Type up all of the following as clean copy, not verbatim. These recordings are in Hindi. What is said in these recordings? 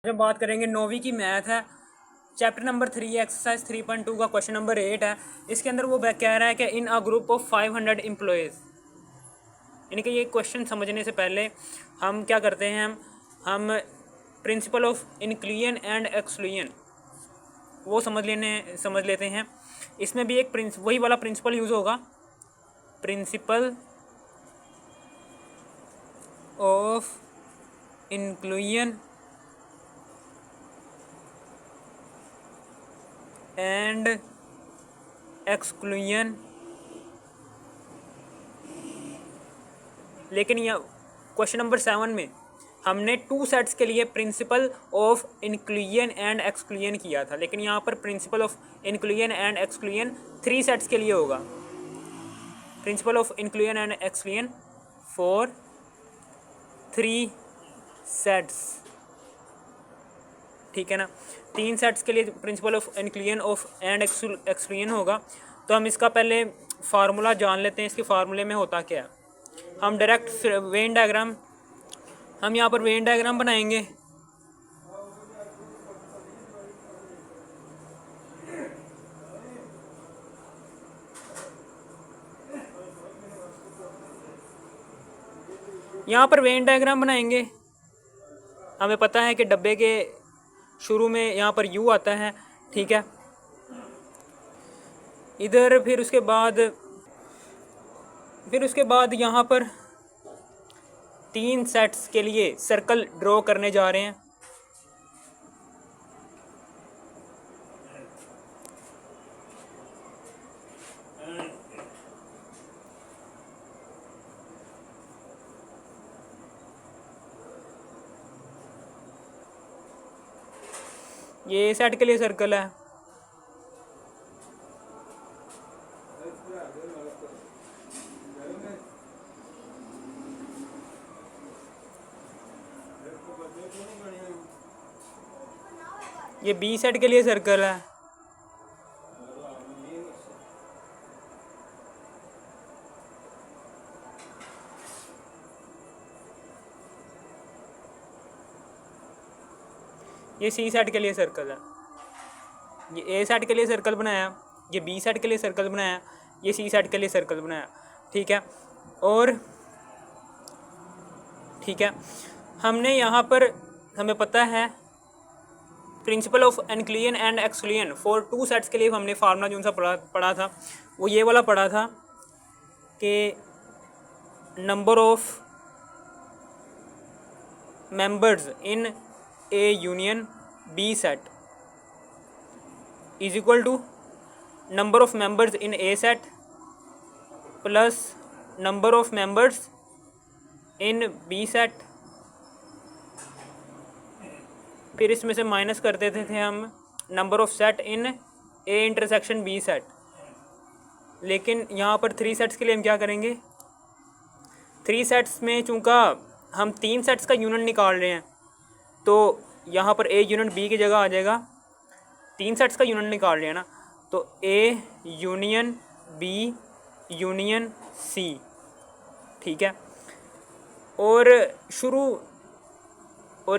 जो बात करेंगे 9वीं की मैथ है, चैप्टर नंबर 3 एक्सरसाइज 3.2 का क्वेश्चन नंबर 8 है। इसके अंदर वो कह रहा है कि इन अ ग्रुप ऑफ 500 एम्प्लॉयज़, यानी कि ये क्वेश्चन समझने से पहले हम क्या करते हैं, हम principal of inclusion and exclusion वो समझ लेते हैं। इसमें भी एक वही वाला प्रिंसिपल यूज़ होगा, principal of inclusion and exclusion. लेकिन यह क्वेश्चन नंबर 7 में हमने 2 सेट्स के लिए principal of inclusion and exclusion किया था, लेकिन यहाँ पर principal of inclusion and exclusion 3 sets के लिए होगा। Principal of inclusion and exclusion for 3 sets, ठीक है ना। 3 सेट्स के लिए principal of inclusion of and exclusion होगा। तो हम इसका पहले फार्मूला जान लेते हैं। इसके फार्मूले में होता क्या है, हम डायरेक्ट वेन डायग्राम, हम यहाँ पर वेन डायग्राम बनाएंगे। यहाँ पर वेन डायग्राम बनाएंगे। हमें पता है कि डब्बे के शुरू में यहाँ पर यू आता है, ठीक है। इधर फिर उसके बाद यहाँ पर 3 सेट्स के लिए सर्कल ड्रॉ करने जा रहे हैं। ये सेट के लिए सर्कल है, ये बी सेट के लिए सर्कल है, ये सी सेट के लिए सर्कल है, ये ए सेट के लिए सर्कल बनाया, ये बी सेट के लिए सर्कल बनाया, ये सी सेट के लिए सर्कल बनाया, ठीक है। और ठीक है, हमने यहाँ पर हमें पता है principal of inclusion and exclusion for 2 sets के लिए हमने फार्मूला जो सा पढ़ा था वो ये वाला पढ़ा था कि number of members in A union B set is equal to number of members in A set plus number of members in B set. फिर इसमें से माइनस कर देते थे हम number of set in A intersection B set. लेकिन यहाँ पर 3 सेट्स के लिए हम क्या करेंगे, 3 सेट्स में चूँका हम 3 सेट्स का यूनियन निकाल रहे हैं तो यहाँ पर ए यूनियन बी की जगह आ जाएगा। 3 सेट्स का यूनियन निकाल रहे हैं ना, तो A union B union C, ठीक है। और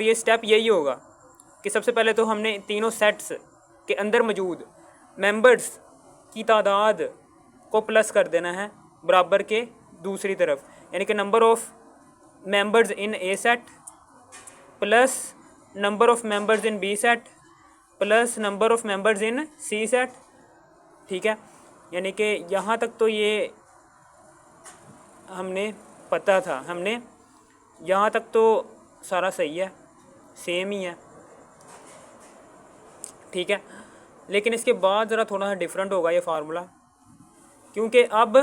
ये स्टेप यही होगा कि सबसे पहले तो हमने तीनों सेट्स के अंदर मौजूद मेंबर्स की तादाद को प्लस कर देना है बराबर के दूसरी तरफ, यानी कि number of members in A set plus number of members in B set plus number of members in C set, ठीक है। यानी कि यहाँ तक तो ये हमने पता था, हमने यहाँ तक तो सारा सही है, सेम ही है, ठीक है। लेकिन इसके बाद ज़रा थोड़ा सा डिफरेंट होगा ये फार्मूला, क्योंकि अब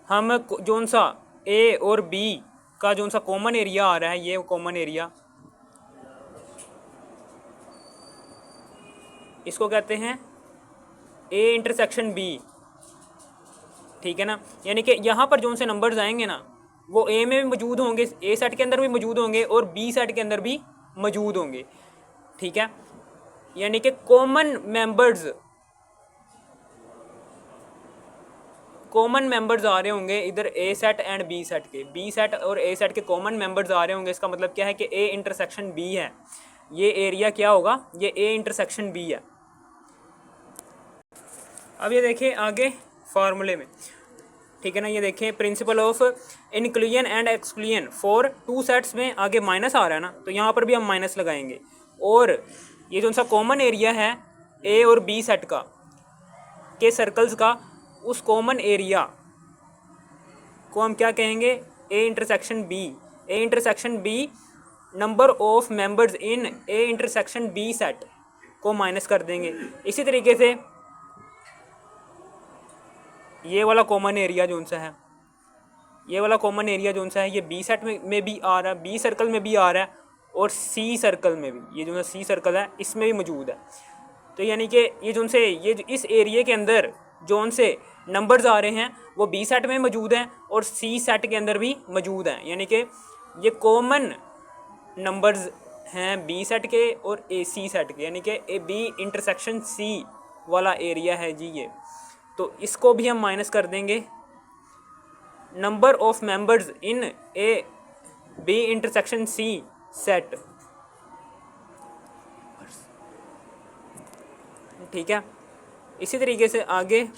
हम जोन सा ए और बी का जोन सा कॉमन एरिया आ रहा है, ये कॉमन एरिया इसको कहते हैं ए इंटरसेक्शन बी, ठीक है ना। यानी कि यहाँ पर जोन से नंबर्स आएंगे ना वो ए में भी मौजूद होंगे, ए सेट के अंदर भी मौजूद होंगे और बी सेट के अंदर भी मौजूद होंगे, ठीक है। यानी कि कॉमन मेंबर्स आ रहे होंगे इधर ए सेट एंड बी सेट के, बी सेट और ए सेट के कॉमन मेंबर्स आ रहे होंगे। इसका मतलब क्या है कि ए इंटरसेक्शन बी है, ये एरिया क्या होगा, ये ए इंटरसेक्शन बी है। अब ये देखिए आगे फार्मूले में, ठीक है ना, ये देखें principal of inclusion and exclusion for two sets में आगे माइनस आ रहा है ना, तो यहाँ पर भी हम माइनस लगाएंगे। और ये जो सा कॉमन एरिया है ए और बी सेट का के सर्कल्स का, उस कॉमन एरिया को हम क्या कहेंगे, A intersection B. A intersection B number of members in A intersection B set को माइनस कर देंगे। इसी तरीके से ये वाला कॉमन एरिया जो सा है, ये वाला कॉमन एरिया जो सा है, ये बी सेट में भी आ रहा है, बी सर्कल में भी आ रहा है, और सी सर्कल में भी, ये जो सी सर्कल है इसमें भी मौजूद है। तो यानी कि ये जो से ये इस एरिया के अंदर जोन से नंबर्स आ रहे हैं वो बी सेट में मौजूद हैं और सी सेट के अंदर भी मौजूद हैं। यानी कि ये कॉमन नंबर्स हैं बी सेट के और ए सी सेट के, यानी कि ए बी इंटरसेक्शन सी वाला एरिया है जी ये। तो इसको भी हम माइनस कर देंगे number of members in A B intersection C set, ठीक है। इसी तरीके से आगे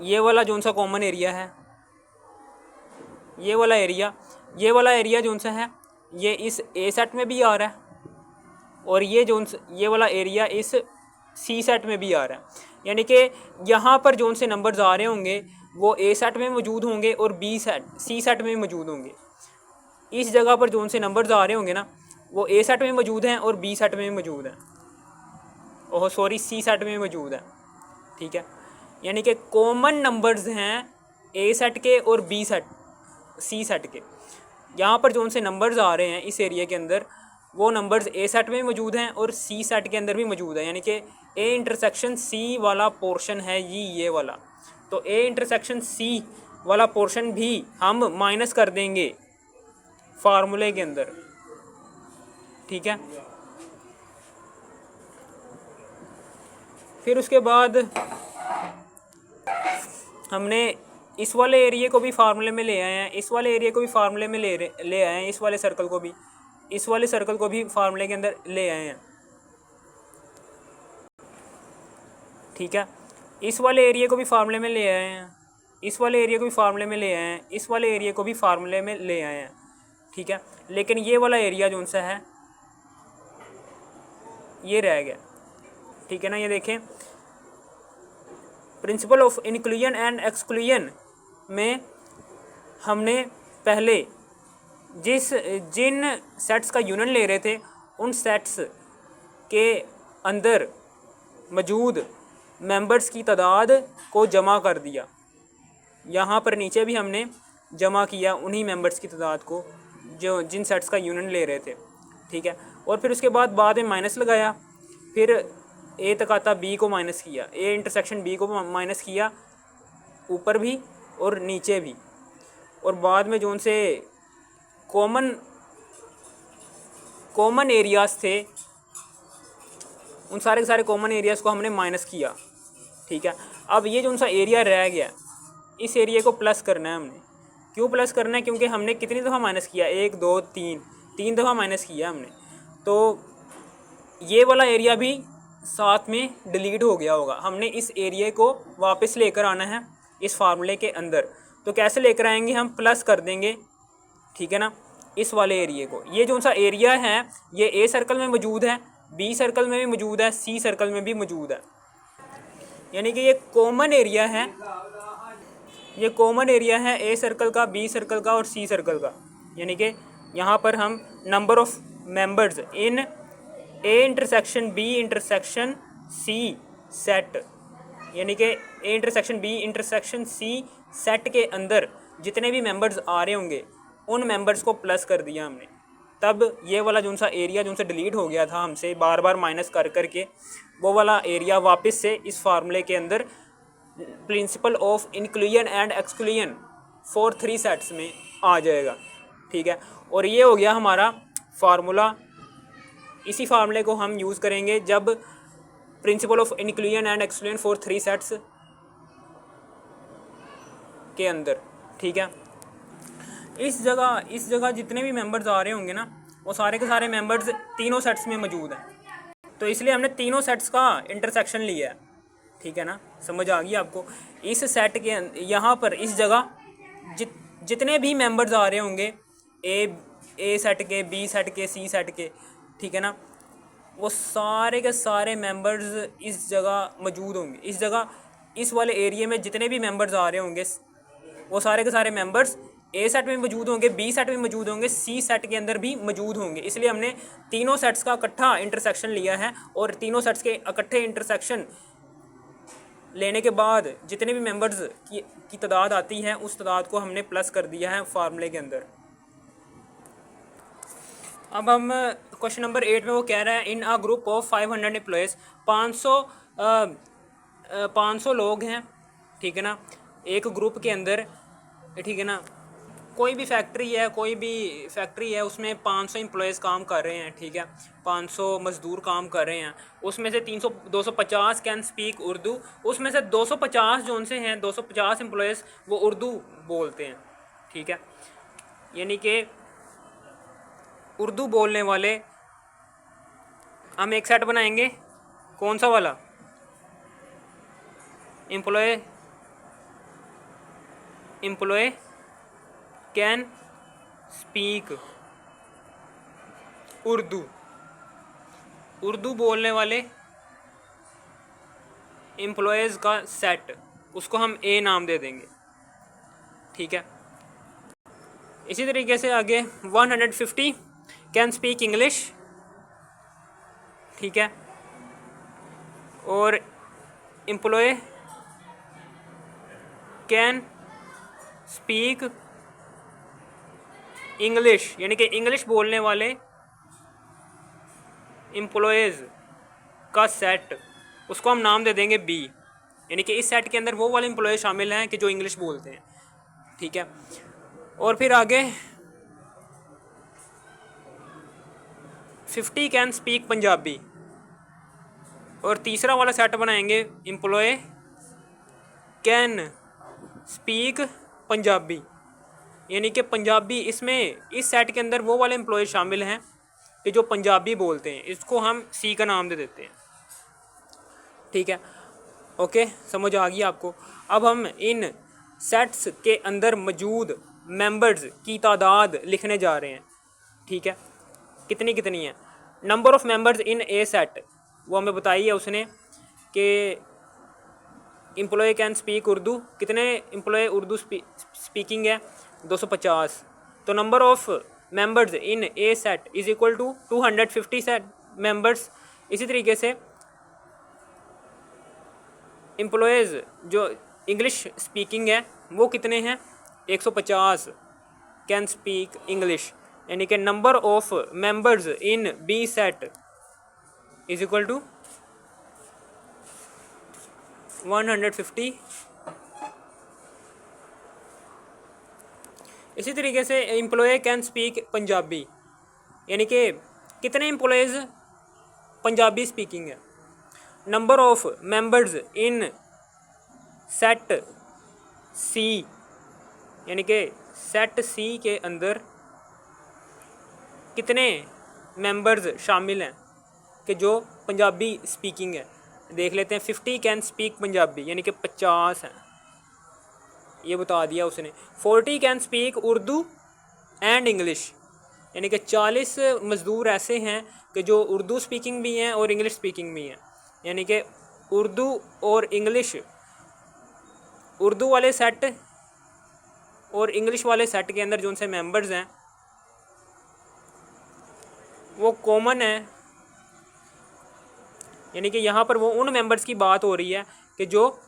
ये वाला जोन सा कॉमन एरिया है, ये वाला एरिया जोन सा है ये इस ए सेट में भी आ रहा है और ये वाला एरिया इस सी सेट में भी आ रहा है। यानी कि यहाँ पर जोन से नंबर्स आ रहे होंगे वो ए सेट में मौजूद होंगे और सी सेट में मौजूद होंगे। इस जगह पर जोन से नंबर्स आ रहे होंगे ना वो ए सेट में मौजूद हैं और बी सेट में मौजूद हैं, ओह सॉरी सी सेट में मौजूद है, ठीक है। यानी कि कॉमन नंबर्स हैं ए सेट के और बी सेट सी सेट के। यहाँ पर जोन से नंबर्स आ रहे हैं इस एरिया के अंदर वो नंबर्स ए सेट में मौजूद हैं और सी सेट के अंदर भी मौजूद है। यानी कि ए इंटरसेक्शन सी वाला पोर्शन है ये वाला, तो ए इंटरसेक्शन सी वाला पोर्शन भी हम माइनस कर देंगे फार्मूले के अंदर, ठीक है। फिर उसके बाद हमने इस वाले एरिया को भी फार्मूले में ले आए हैं, इस वाले एरिया को भी फार्मूले में ले आए हैं, इस वाले सर्कल को भी फार्मूले के अंदर ले आए हैं, ठीक है। इस वाले एरिया को भी फार्मूले में ले आए हैं, इस वाले एरिया को भी फार्मूले में ले आए हैं, इस वाले एरिया को भी फार्मूले में ले आए हैं, ठीक है। लेकिन ये वाला एरिया जो सा है ये रह गया, ठीक है ना। ये देखें principal of inclusion and exclusion में हमने पहले जिन सेट्स का यूनियन ले रहे थे उन सेट्स के अंदर मौजूद मेंबर्स की तादाद को जमा कर दिया। यहाँ पर नीचे भी हमने जमा किया उन्हीं मेंबर्स की तादाद को जो जिन सेट्स का यूनियन ले रहे थे, ठीक है। और फिर उसके बाद में माइनस लगाया, फिर ए तकाता बी को माइनस किया, ए इंटरसेक्शन बी को माइनस किया ऊपर भी और नीचे भी, और बाद में जो उनसे कॉमन एरियाज़ थे उन सारे के सारे कॉमन एरियाज़ को हमने माइनस किया, ठीक है। अब ये जो उनसा एरिया रह गया इस एरिया को प्लस करना है हमने। क्यों प्लस करना है? क्योंकि हमने कितनी दफ़ा माइनस किया, 1 2 3 दफ़ा माइनस किया हमने, तो ये वाला एरिया भी साथ में डिलीट हो गया होगा। हमने इस एरिया को वापस लेकर आना है इस फार्मूले के अंदर। तो कैसे लेकर आएंगे? हम प्लस कर देंगे, ठीक है ना, इस वाले एरिया को। ये जो सा एरिया है ये ए सर्कल में मौजूद है, बी सर्कल में भी मौजूद है, सी सर्कल में भी मौजूद है। यानी कि ये कॉमन एरिया है, ये कॉमन एरिया है ए सर्कल का, बी सर्कल का और सी सर्कल का। यानी कि यहाँ पर हम number of members in A intersection B intersection C set, यानी कि A intersection B intersection C set के अंदर जितने भी मेंबर्स आ रहे होंगे उन मेंबर्स को प्लस कर दिया हमने। तब ये वाला जो सा एरिया जो सा डिलीट हो गया था हमसे बार बार माइनस कर के, वो वाला एरिया वापस से इस फार्मूले के अंदर principal of inclusion and exclusion for 3 sets में आ जाएगा, ठीक है। और ये हो गया हमारा फार्मूला। इसी फार्मूले को हम यूज़ करेंगे जब principal of inclusion and exclusion for 3 sets के अंदर, ठीक है। इस जगह जितने भी मेंबर्स आ रहे होंगे ना वो सारे के सारे मेंबर्स तीनों सेट्स में मौजूद हैं, तो इसलिए हमने तीनों सेट्स का इंटरसेक्शन लिया है। ठीक है ना, समझ आ गई आपको। इस सेट के यहाँ पर इस जगह जितने भी मेंबर्स आ रहे होंगे ए सेट के, बी सेट के, सी सेट के, ठीक है ना, वो सारे के सारे मेंबर्स इस जगह मौजूद होंगे। इस जगह इस वाले एरिया में जितने भी मेंबर्स आ रहे होंगे वो सारे के सारे मेंबर्स ए सेट में मौजूद होंगे, बी सेट में मौजूद होंगे, सी सेट के अंदर भी मौजूद होंगे। इसलिए हमने तीनों सेट्स का इकट्ठा इंटरसेक्शन लिया है, और तीनों सेट्स के इकट्ठे इंटरसेक्शन लेने के बाद जितने भी मेंबर्स की तादाद आती है उस तादाद को हमने प्लस कर दिया है फार्मूले के अंदर। अब हम क्वेश्चन नंबर 8 में वो कह रहा है इन अ ग्रुप ऑफ 500 एम्प्लॉयज़, 500 लोग हैं, ठीक है ना, एक ग्रुप के अंदर, ठीक है ना, कोई भी फैक्ट्री है उसमें 500 एम्प्लॉयज़ काम कर रहे हैं, ठीक है, 500 मज़दूर काम कर रहे हैं, उसमें से 250 कैन स्पीक उर्दू, उसमें से 250 जो उनसे हैं 250 एम्प्लॉयज़ वो उर्दू बोलते हैं, ठीक है। यानी कि उर्दू बोलने वाले हम एक सेट बनाएंगे, कौन सा वाला, एम्प्लॉय कैन स्पीक उर्दू बोलने वाले एम्प्लॉयज़ का सेट, उसको हम ए नाम दे देंगे, ठीक है। इसी तरीके से आगे 150 कैन स्पीक इंग्लिश, ठीक है, और एम्प्लॉय कैन स्पीक इंग्लिश, यानी कि इंग्लिश बोलने वाले एम्प्लॉयज़ का सेट, उसको हम नाम दे देंगे बी, यानी कि इस सेट के अंदर वो वाले एम्प्लॉय शामिल हैं कि जो इंग्लिश बोलते हैं, ठीक है। और फिर आगे 50 कैन स्पीक पंजाबी, और तीसरा वाला सेट बनाएंगे एम्प्लॉय कैन स्पीक पंजाबी, यानी कि पंजाबी, इसमें इस सेट के अंदर वो वाले एम्प्लॉय शामिल हैं कि जो पंजाबी बोलते हैं, इसको हम सी का नाम दे देते हैं, ठीक है। ओके, समझ आ गई आपको। अब हम इन सेट्स के अंदर मौजूद मेंबर्स की तादाद लिखने जा रहे हैं, ठीक है, कितनी कितनी है। Number of members in A set वो हमें बताई है उसने कि एम्प्लॉय कैन स्पीक उर्दू, कितने एम्प्लॉय उर्दू स्पीकिंग है, 250। तो number of members in A set is equal to 250 set members. इसी तरीके से एम्प्लॉयज़ जो इंग्लिश स्पीकिंग है वो कितने हैं, 150 कैन स्पीक इंग्लिश, यानी कि number of members in B set is equal to 150। इसी तरीके से एम्प्लॉय कैन स्पीक पंजाबी, यानी कि कितने एम्प्लॉयज़ पंजाबी स्पीकिंग है। Number of members in set C, यानी कि सेट सी के अंदर कितने मेंबर्स शामिल हैं कि जो पंजाबी स्पीकिंग है। देख लेते हैं, 50 कैन स्पीक पंजाबी, यानी कि 50 हैं, ये बता दिया उसने। 40 can speak Urdu and English, यानी कि 40 मज़दूर ऐसे हैं कि जो उर्दू स्पीकिंग भी हैं और इंग्लिश स्पीकिंग भी हैं, यानी कि उर्दू और इंग्लिश, उर्दू वाले सेट और इंग्लिश वाले सेट के अंदर जो उनसे मेंबर्स हैं वो कॉमन है, यानी कि यहाँ पर वो उन मेंबर्स की बात हो रही है कि जो,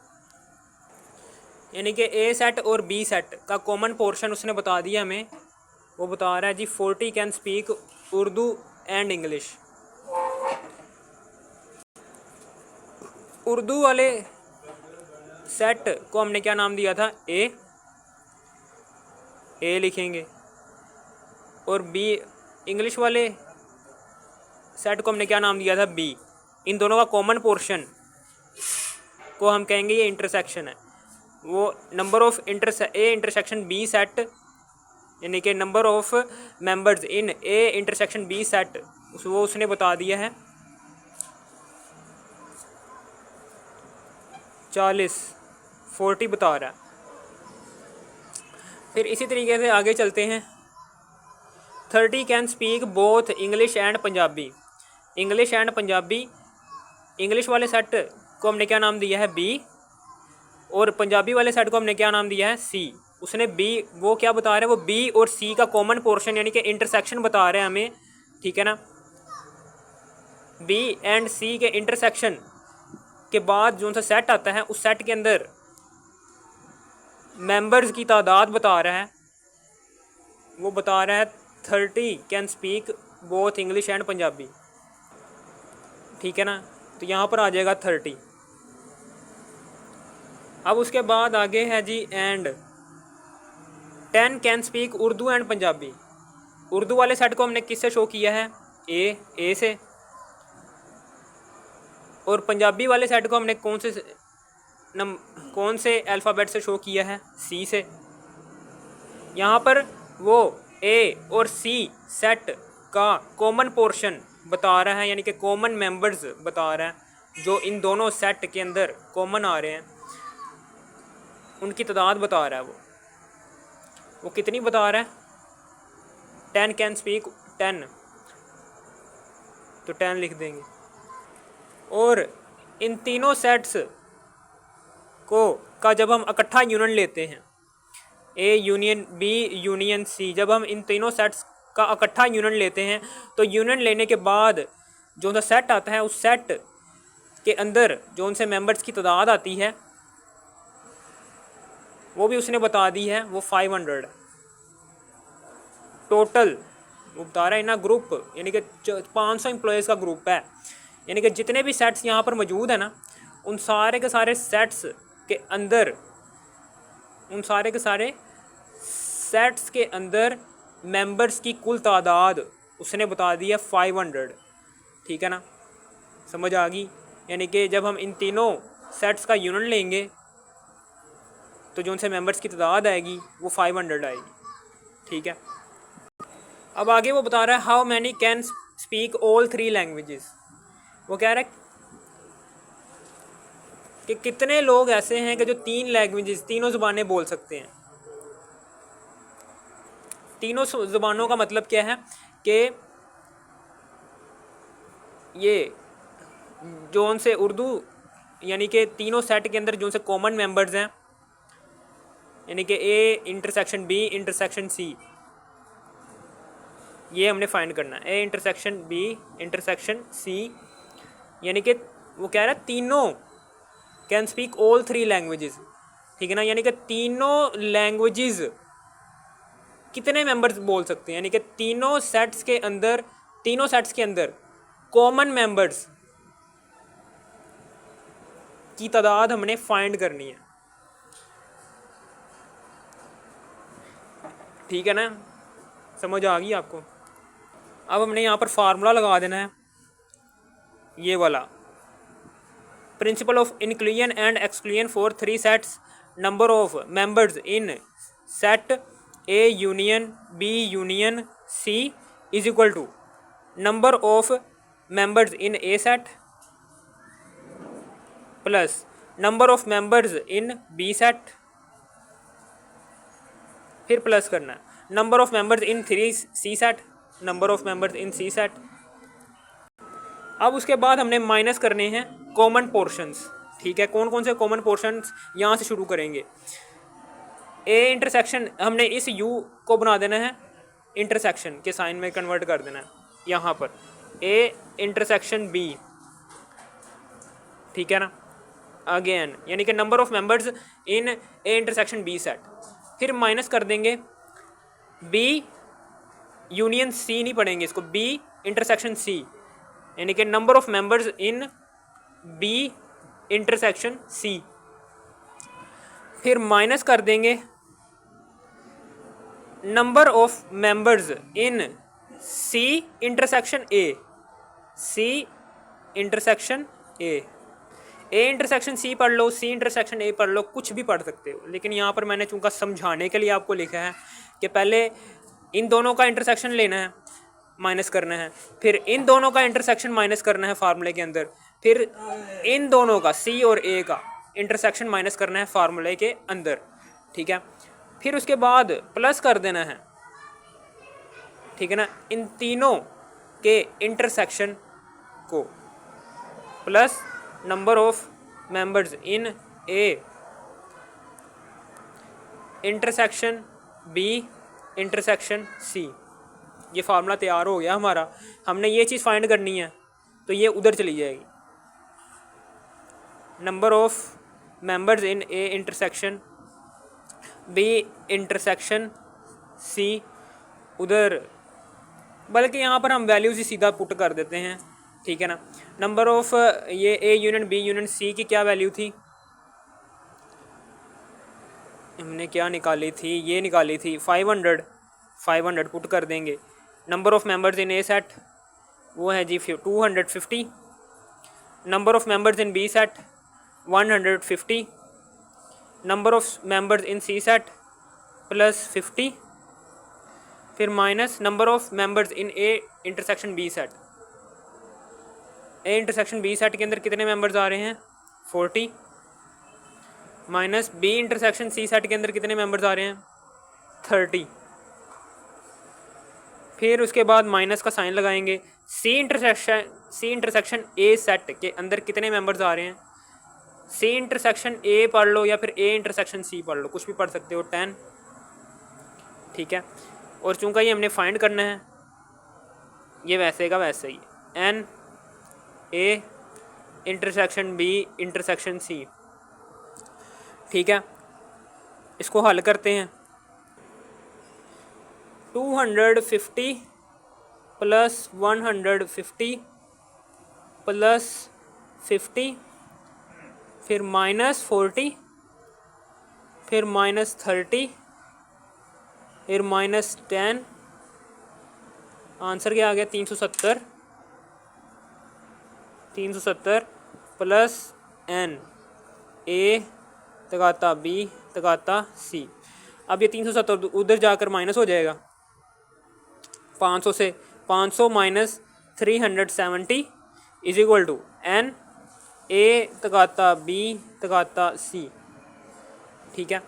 यानी कि ए सेट और बी सेट का कॉमन पोर्शन उसने बता दिया हमें। वो बता रहा है जी 40 can speak Urdu and English. Urdu वाले सेट को हमने क्या नाम दिया था, ए लिखेंगे, और बी इंग्लिश वाले सेट को हमने क्या नाम दिया था, बी। इन दोनों का कॉमन पोर्शन को हम कहेंगे ये इंटरसेक्शन है। वो number of intersection B set यानी कि number of members in A intersection B set वो उसने बता दिया है 40 बता रहा है। फिर इसी तरीके से आगे चलते हैं। 30 can speak both English and Punjabi. English and Punjabi, English वाले सेट को हमने क्या नाम दिया है बी, और पंजाबी वाले सेट को हमने क्या नाम दिया है सी। उसने बी, वो क्या बता रहा है, वो बी और सी का कॉमन पोर्शन यानी कि इंटरसेक्शन बता रहे हैं हमें, ठीक है ना। बी एंड सी के इंटरसेक्शन के बाद जो सा सेट आता है उस सेट के अंदर मेंबर्स की तादाद बता रहा है, वो बता रहा है 30 can speak both English and Punjabi, ठीक है ना। तो यहाँ पर आ जाएगा 30। अब उसके बाद आगे है जी and 10 can speak Urdu and Punjabi. Urdu वाले सेट को हमने किससे शो किया है ए से, और पंजाबी वाले सेट को हमने कौन से अल्फ़ाबेट से शो किया है सी से। यहाँ पर वो ए और सी सेट का कॉमन पोर्शन बता रहा है, यानी कि कॉमन मेंबर्स बता रहा है जो इन दोनों सेट के अंदर कॉमन आ रहे हैं, उनकी तादाद बता रहा है। वो कितनी बता रहा है 10 कैन स्पीक 10, तो 10 लिख देंगे। और इन तीनों सेट्स का जब हम इकट्ठा यूनियन लेते हैं A union B union C, जब हम इन तीनों सेट्स का इकट्ठा यूनियन लेते हैं तो यूनियन लेने के बाद जो सा सेट आता है उस सेट के अंदर जो उनसे मेंबर्स की तादाद आती है वो भी उसने बता दी है, वो 500 टोटल। वो बता रहा है ना ग्रुप, यानी कि 500 एम्प्लॉयज़ का ग्रुप है, यानी कि जितने भी सेट्स यहाँ पर मौजूद है ना उन सारे के सारे सेट्स के अंदर, उन सारे के सारे सेट्स के अंदर मेंबर्स की कुल तादाद उसने बता दी है 500, ठीक है ना। समझ आ गई, यानी कि जब हम इन तीनों सेट्स का यूनियन लेंगे तो जो उनसे मेंबर्स की तादाद आएगी वो 500 आएगी, ठीक है। अब आगे वो बता रहा है how many can speak all 3 languages. वो कह रहा है कि कितने लोग ऐसे हैं कि जो 3 लैंग्वेजेस, तीनों ज़ुबानें बोल सकते हैं। तीनों ज़ुबानों का मतलब क्या है कि ये जो उनसे उर्दू, यानी कि तीनों सेट के अंदर जो उनसे कॉमन मेंबर्स हैं, यानी कि A intersection B intersection C, ये हमने फाइंड करना है। A intersection B intersection C, यानी कि वो कह रहा है तीनों कैन स्पीक ऑल 3 लैंग्वेजेस, ठीक है ना। यानी कि तीनों लैंग्वेजेस कितने मेंबर्स बोल सकते हैं, यानी कि तीनों सेट्स के अंदर कॉमन मेंबर्स की तादाद हमने फाइंड करनी है, ठीक है ना। समझ आ गई आपको। अब हमने यहाँ पर फार्मूला लगा देना है, ये वाला principle of inclusion and exclusion for 3 sets, number of members in set A union B union C is equal to number of members in A set plus number of members in B set, फिर प्लस करना है number of members in 3 C set, number of members in C set. अब उसके बाद हमने माइनस करने हैं कॉमन पोर्शंस, ठीक है। कौन कौन से कॉमन पोर्शंस, यहाँ से शुरू करेंगे। ए इंटरसेक्शन, हमने इस यू को बना देना है इंटरसेक्शन के साइन में कन्वर्ट कर देना है यहाँ पर, ए इंटरसेक्शन बी, ठीक है ना। अगेन यानी कि number of members in A intersection B set, फिर माइनस कर देंगे बी यूनियन सी, नहीं पढ़ेंगे इसको, बी इंटरसेक्शन सी, यानी कि number of members in B intersection C, फिर माइनस कर देंगे number of members in C intersection A, C intersection A intersection C पढ़ लो, सी इंटरसेक्शन ए पढ़ लो, कुछ भी पढ़ सकते हो, लेकिन यहाँ पर मैंने चूँकि समझाने के लिए आपको लिखा है कि पहले इन दोनों का इंटरसेक्शन लेना है, माइनस करना है, फिर इन दोनों का इंटरसेक्शन माइनस करना है फार्मूले के अंदर, फिर इन दोनों का सी और ए का इंटरसेक्शन माइनस करना है फार्मूले के अंदर, ठीक है। फिर उसके बाद प्लस कर देना है, ठीक है ना, इन तीनों के इंटरसेक्शन को plus number of members in A intersection B intersection C. ये फार्मूला तैयार हो गया हमारा। हमने ये चीज़ फाइंड करनी है तो ये उधर चली जाएगी, number of members in A intersection B intersection C उधर, बल्कि यहाँ पर हम वैल्यूज ही सीधा पुट कर देते हैं, ठीक है ना। नंबर ऑफ ये A union B union C की क्या वैल्यू थी, हमने क्या निकाली थी, ये निकाली थी 500 पुट कर देंगे। Number of members in A set वो है जी 250, number of members in B set 150, number of members in C set plus 50, फिर minus number of members in A intersection B set. A intersection B set के अंदर कितने मेंबर्स आ रहे हैं 40, minus B intersection C set के अंदर कितने मेंबर्स आ रहे हैं 30, फिर उसके बाद माइनस का साइन लगाएंगे। सी इंटरसेक्शन ए सेट के अंदर कितने मेंबर्स आ रहे हैं, सी इंटरसेक्शन ए पढ़ लो या फिर ए इंटरसेक्शन सी पढ़ लो, कुछ भी पढ़ सकते हो, 10, ठीक है। और चूंकि ये हमने फाइंड करना है, ये वैसे का वैसे ही n A intersection B intersection C, ठीक है। इसको हल करते हैं, 250 प्लस 150 प्लस 50 फिर माइनस 40 फिर माइनस 30 फिर माइनस 10, आंसर क्या आ गया 370 प्लस एन ए तकाता बी तकाता सी। अब ये 370 उधर जाकर माइनस हो जाएगा 500 से, 500 minus 370 is equal to n A तकाता बी तकाता सी, ठीक है।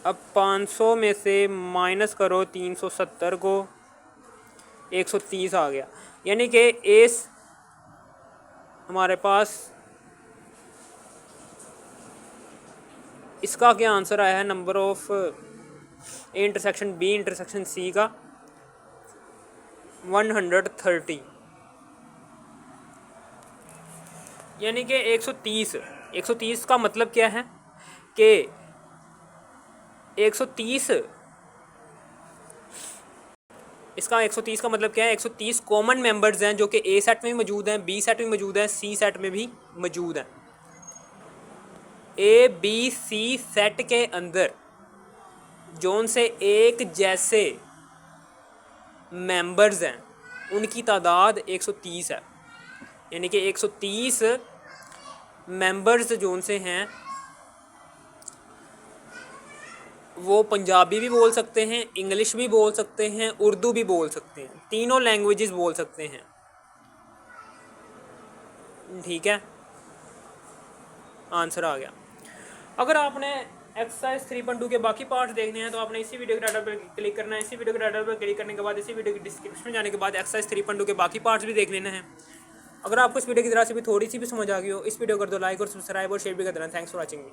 अब 500 में से माइनस करो 370 को, 130 आ गया, यानी कि एस हमारे पास इसका क्या आंसर आया है, number of A intersection B intersection C का 130, यानी कि 130 का मतलब क्या है कि 130 इसका 130 का मतलब क्या है, 130 कॉमन मेंबर्स हैं जो कि ए सेट में भी मौजूद हैं, बी सेट में मौजूद हैं, सी सेट में भी मौजूद हैं। ए बी सी सेट के अंदर जोन से एक जैसे मेंबर्स हैं उनकी तादाद 130 है, यानी कि 130 मेंबर्स जोन से हैं वो पंजाबी भी बोल सकते हैं, इंग्लिश भी बोल सकते हैं, उर्दू भी बोल सकते हैं, तीनों लैंग्वेजेस बोल सकते हैं, ठीक है। आंसर आ गया। अगर आपने एक्सरसाइज 3.2 के बाकी पार्ट्स देखने हैं तो आपने इसी वीडियो के टाइटल पर क्लिक करना है। इसी वीडियो के टाइटल पर क्लिक करने के बाद इसी वीडियो के डिस्क्रिप्शन में जाने के बाद एक्सरसाइज 3.2 के बाकी पार्ट्स भी देख लेना है। अगर आपको इस वीडियो की तरह से भी थोड़ी सी भी समझ आ गई हो, इस वीडियो कर दो लाइक और सब्सक्राइब और शेयर भी कर देना। Thanks for watching.